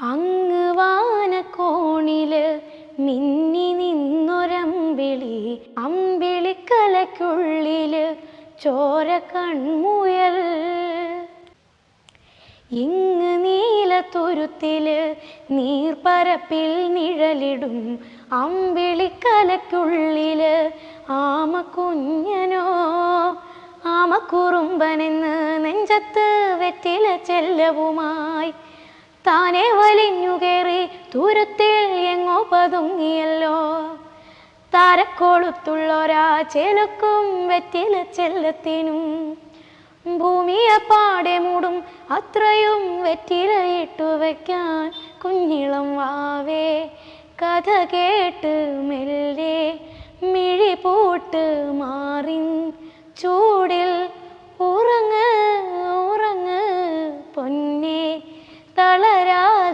അങ്ങ് വാനക്കോണില് മിന്നി നിന്നൊരമ്പിളി, അമ്പിളിക്കലയ്ക്കുള്ളില് ചോര കൺമുയൽ. ഇങ്ങ് നീലത്തുരുത്തില് നീർപ്പരപ്പിൽ നിഴലിടും അമ്പിളിക്കലയ്ക്കുള്ളില് ആമക്കുഞ്ഞനോ. ആമക്കുറുമ്പനെന്ന് നെഞ്ചത്ത് വെറ്റില ചെല്ലവുമായി താനെ വലിഞ്ഞുകേറി തുരുത്തിൽ എങ്ങോ പതുങ്ങിയല്ലോ. താരക്കൊളുത്തുള്ളൊരാ ചെലുക്കും വെറ്റില ചെല്ലത്തിനും ഭൂമിയെ പാടെ മൂടും അത്രയും വെറ്റിലയിട്ടു വയ്ക്കാൻ കുഞ്ഞിളം വാവേ. കഥ കേട്ട് മെല്ലെ മിഴി പൂട്ട് മാറിൻ ചൂടിൽ ഉറങ്ങ് ഉറങ്ങ് പൊന്നേ തളരാ